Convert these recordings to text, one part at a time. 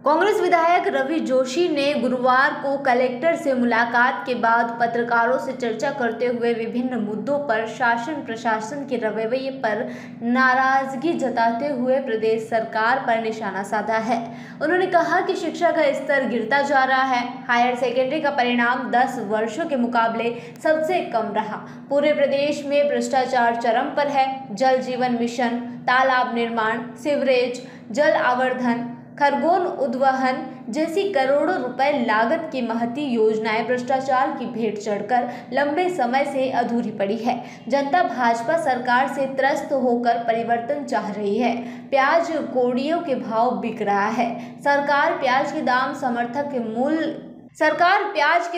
कांग्रेस विधायक रवि जोशी ने गुरुवार को कलेक्टर से मुलाकात के बाद पत्रकारों से चर्चा करते हुए विभिन्न मुद्दों पर शासन प्रशासन के रवैये पर नाराजगी जताते हुए प्रदेश सरकार पर निशाना साधा है। उन्होंने कहा कि शिक्षा का स्तर गिरता जा रहा है। हायर सेकेंडरी का परिणाम 10 वर्षों के मुकाबले सबसे कम रहा। पूरे प्रदेश में भ्रष्टाचार चरम पर है। जल जीवन मिशन, तालाब निर्माण, सीवरेज, जल आवर्धन, खरगोन उद्वहन जैसी करोड़ों रुपए लागत की महती योजनाएं भ्रष्टाचार की भेंट चढ़कर लंबे समय से अधूरी पड़ी है। जनता भाजपा सरकार से त्रस्त होकर परिवर्तन चाह रही है। प्याज कौड़ियों के भाव बिक रहा है। सरकार प्याज के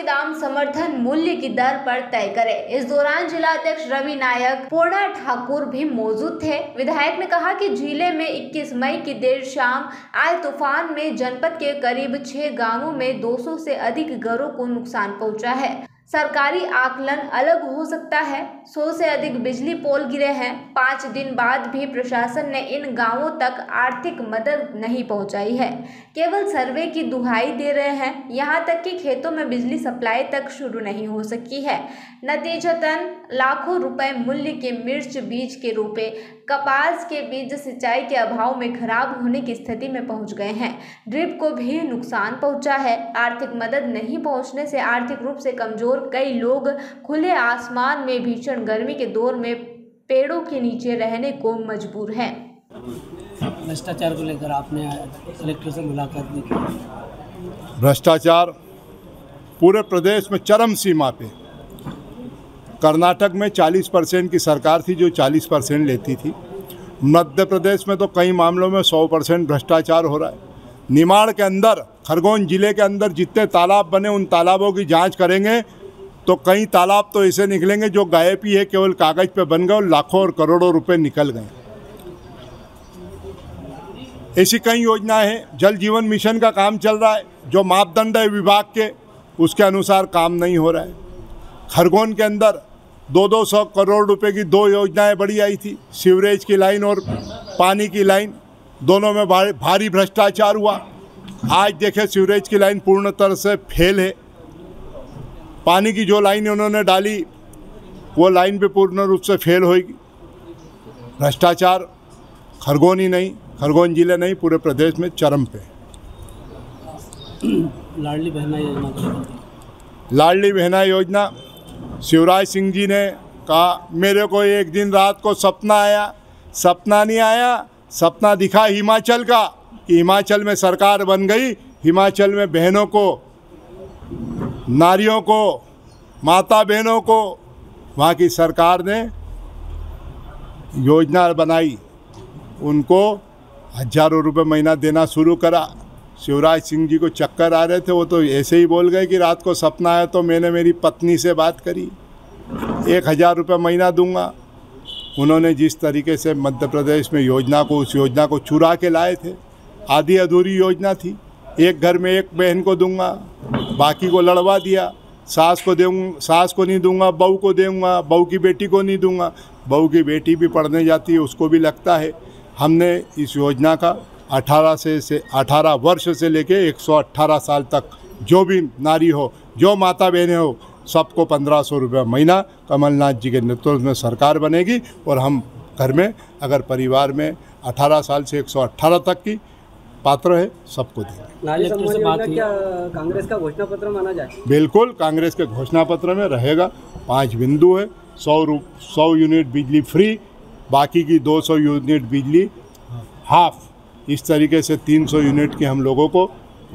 दाम समर्थन मूल्य की दर पर तय करे। इस दौरान जिला अध्यक्ष रवि नायक, पूर्णा ठाकुर भी मौजूद थे। विधायक ने कहा कि जिले में 21 मई की देर शाम आए तूफान में जनपद के करीब 6 गांवों में 200 से अधिक घरों को नुकसान पहुंचा है। सरकारी आकलन अलग हो सकता है। 100 से अधिक बिजली पोल गिरे हैं। 5 दिन बाद भी प्रशासन ने इन गांवों तक आर्थिक मदद नहीं पहुंचाई है। केवल सर्वे की दुहाई दे रहे हैं। यहां तक कि खेतों में बिजली सप्लाई तक शुरू नहीं हो सकी है। नतीजतन लाखों रुपए मूल्य के मिर्च बीज के रोपे, कपास के बीज सिंचाई के अभाव में खराब होने की स्थिति में पहुंच गए हैं। ड्रिप को भी नुकसान पहुंचा है। आर्थिक मदद नहीं पहुंचने से आर्थिक रूप से कमजोर कई लोग खुले आसमान में भीषण गर्मी के दौर में पेड़ों के नीचे रहने को मजबूर हैं। भ्रष्टाचार को लेकर आपने कलेक्टर से मुलाकात नहीं की? भ्रष्टाचार पूरे प्रदेश में चरम सीमा पे। कर्नाटक में 40% की सरकार थी जो 40% लेती थी। मध्य प्रदेश में तो कई मामलों में 100% भ्रष्टाचार हो रहा है। निमाड़ के अंदर, खरगोन जिले के अंदर जितने तालाब बने उन तालाबों की जांच करेंगे तो कई तालाब तो ऐसे निकलेंगे जो गायब ही है, केवल कागज पे बन गए और लाखों और करोड़ों रुपए निकल गए। ऐसी कई योजनाएं हैं। जल जीवन मिशन का काम चल रहा है, जो मापदंड है विभाग के उसके अनुसार काम नहीं हो रहा है। खरगोन के अंदर 200 करोड़ रुपए की 2 योजनाएं बड़ी आई थी, सीवरेज की लाइन और पानी की लाइन, दोनों में भारी भ्रष्टाचार हुआ। आज देखें सीवरेज की लाइन पूर्ण तरह से फेल है। पानी की जो लाइन उन्होंने डाली वो लाइन भी पूर्ण रूप से फेल होगी। भ्रष्टाचार खरगोन ही नहीं, खरगोन जिले नहीं, पूरे प्रदेश में चरम पे। लाडली बहना योजना, लाडली बहना योजना, शिवराज सिंह जी ने कहा मेरे को एक दिन रात को सपना आया। सपना नहीं आया, सपना दिखा हिमाचल का कि हिमाचल में सरकार बन गई। हिमाचल में बहनों को, नारियों को, माता बहनों को वहाँ की सरकार ने योजना बनाई, उनको हजारों रुपए महीना देना शुरू करा। शिवराज सिंह जी को चक्कर आ रहे थे, वो तो ऐसे ही बोल गए कि रात को सपना आया तो मैंने मेरी पत्नी से बात करी, 1000 रुपये महीना दूंगा। उन्होंने जिस तरीके से मध्य प्रदेश में उस योजना को चुरा के लाए थे, आधी अधूरी योजना थी। एक घर में एक बहन को दूंगा, बाकी को लड़वा दिया। सास को नहीं दूंगा, बहू को दूंगा, बहू की बेटी को नहीं दूंगा। बहू की बेटी भी पढ़ने जाती है, उसको भी लगता है। हमने इस योजना का 18 वर्ष से लेके 118 साल तक जो भी नारी हो, जो माता बहनें हो, सबको 1500 रुपये महीना कमलनाथ जी के नेतृत्व में सरकार बनेगी। और हम घर में अगर परिवार में 18 साल से 118 तक की पात्र है सबको देंगे। नारी सम्मान योजना क्या कांग्रेस का घोषणा पत्र माना जाए? बिल्कुल, कांग्रेस के घोषणा पत्र में रहेगा। 5 बिंदु है। 100 यूनिट बिजली फ्री, बाकी की 200 यूनिट बिजली हाफ, इस तरीके से 300 यूनिट की हम लोगों को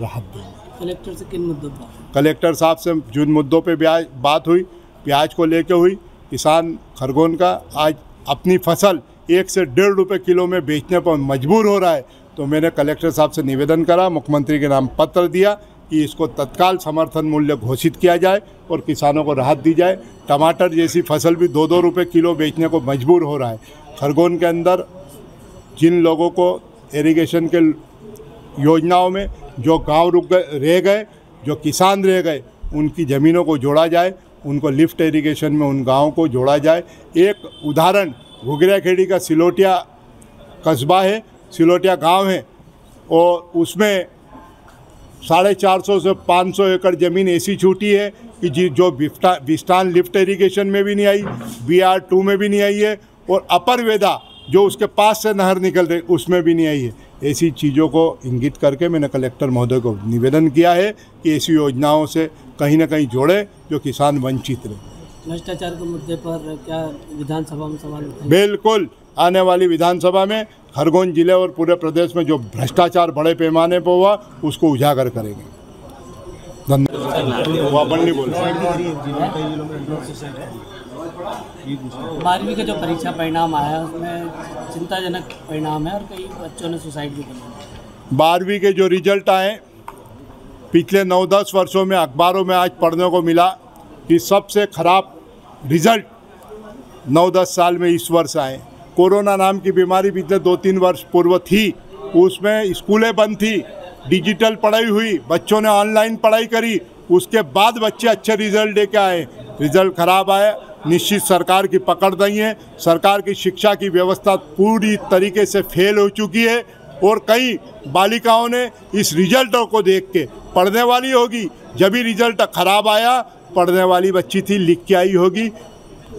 राहत देंगे। कलेक्टर से किन मुद्दों पर? कलेक्टर साहब से जिन मुद्दों पे बात हुई, प्याज को लेके हुई। किसान खरगोन का आज अपनी फसल 1 से 1.5 रुपये किलो में बेचने पर मजबूर हो रहा है, तो मैंने कलेक्टर साहब से निवेदन करा, मुख्यमंत्री के नाम पत्र दिया कि इसको तत्काल समर्थन मूल्य घोषित किया जाए और किसानों को राहत दी जाए। टमाटर जैसी फसल भी 2-2 रुपये किलो बेचने को मजबूर हो रहा है। खरगोन के अंदर जिन लोगों को इरिगेशन के योजनाओं में जो गांव रह गए, जो किसान रह गए, उनकी ज़मीनों को जोड़ा जाए, उनको लिफ्ट इरिगेशन में उन गाँव को जोड़ा जाए। एक उदाहरण घुघरा खेड़ी का सिलोटिया कस्बा है, सिलोटिया गांव है, और उसमें 450 से 500 एकड़ ज़मीन ऐसी छूटी है कि जो विस्तान लिफ्ट इरिगेशन में भी नहीं आई, BR2 में भी नहीं आई है, और अपर वेदा जो उसके पास से नहर निकल रही उसमें भी नहीं आई है। ऐसी चीज़ों को इंगित करके मैंने कलेक्टर महोदय को निवेदन किया है कि ऐसी योजनाओं से कहीं ना कहीं जोड़े जो किसान वंचित रहे। भ्रष्टाचार के मुद्दे पर क्या विधानसभा में सवाल उठाएंगे? बिल्कुल, आने वाली विधानसभा में खरगोन जिले और पूरे प्रदेश में जो भ्रष्टाचार बड़े पैमाने पर हुआ उसको उजागर करेंगे। धन्यवाद। 12वीं का जो परीक्षा परिणाम आया उसमें चिंताजनक परिणाम है और कई बच्चों ने सुसाइड भी किया। 12वीं के जो रिजल्ट आए पिछले 9-10 वर्षों में अखबारों में आज पढ़ने को मिला कि सबसे खराब रिजल्ट 9-10 साल में इस वर्ष आए। कोरोना नाम की बीमारी पिछले 2-3 वर्ष पूर्व थी, उसमें स्कूलें बंद थी, डिजिटल पढ़ाई हुई, बच्चों ने ऑनलाइन पढ़ाई करी, उसके बाद बच्चे अच्छे रिजल्ट लेके आए। रिजल्ट खराब आया, निश्चित सरकार की पकड़ नहीं है। सरकार की शिक्षा की व्यवस्था पूरी तरीके से फेल हो चुकी है और कई बालिकाओं ने इस रिजल्टों को देख के पढ़ने वाली होगी, जब भी रिजल्ट खराब आया पढ़ने वाली बच्ची थी, लिख के आई होगी,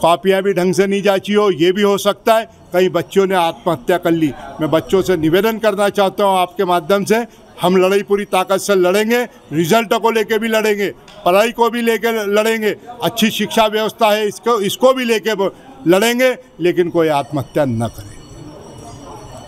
कॉपियाँ भी ढंग से नहीं जांची हो, ये भी हो सकता है। कई बच्चों ने आत्महत्या कर ली। मैं बच्चों से निवेदन करना चाहता हूँ आपके माध्यम से, हम लड़ाई पूरी ताकत से लड़ेंगे, रिजल्टों को लेके भी लड़ेंगे, पढ़ाई को भी लेके लड़ेंगे, अच्छी शिक्षा व्यवस्था है इसको भी लेके लड़ेंगे, लेकिन कोई आत्महत्या न करे।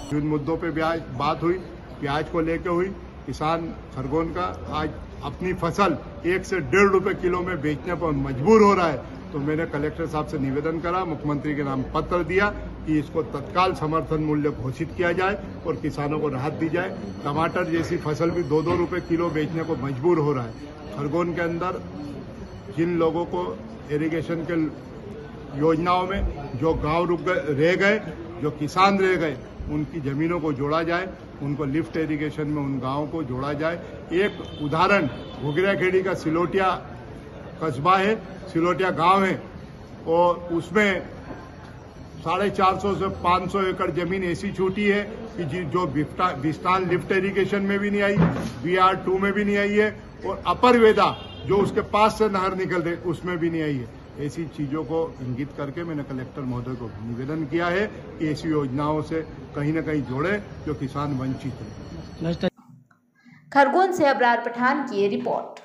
जिन मुद्दों पे भी आज बात हुई, प्याज को लेके हुई, किसान खरगोन का आज अपनी फसल 1 से 1.5 रुपये किलो में बेचने पर मजबूर हो रहा है। तो मैंने कलेक्टर साहब से निवेदन करा, मुख्यमंत्री के नाम पत्र दिया कि इसको तत्काल समर्थन मूल्य घोषित किया जाए और किसानों को राहत दी जाए। टमाटर जैसी फसल भी 2-2 रुपये किलो बेचने को मजबूर हो रहा है। खरगोन के अंदर जिन लोगों को इरिगेशन के योजनाओं में जो गांव रह गए, जो किसान रह गए, उनकी ज़मीनों को जोड़ा जाए, उनको लिफ्ट इरिगेशन में उन गाँवों को जोड़ा जाए। एक उदाहरण घुघरा खेड़ी का सिलोटिया कस्बा है, सिलोटिया गांव है, और उसमें 450 से 500 एकड़ ज़मीन ऐसी छूटी है कि जो विस्तान लिफ्ट इरिगेशन में भी नहीं आई, BR2 में भी नहीं आई है, और अपर वेदा जो उसके पास से नहर निकल रही उसमें भी नहीं आई है। ऐसी चीज़ों को इंगित करके मैंने कलेक्टर महोदय को निवेदन किया है कि ऐसी योजनाओं से कहीं न कहीं जोड़े जो किसान वंचित हैं। खरगोन से अबरार पठान की ये रिपोर्ट।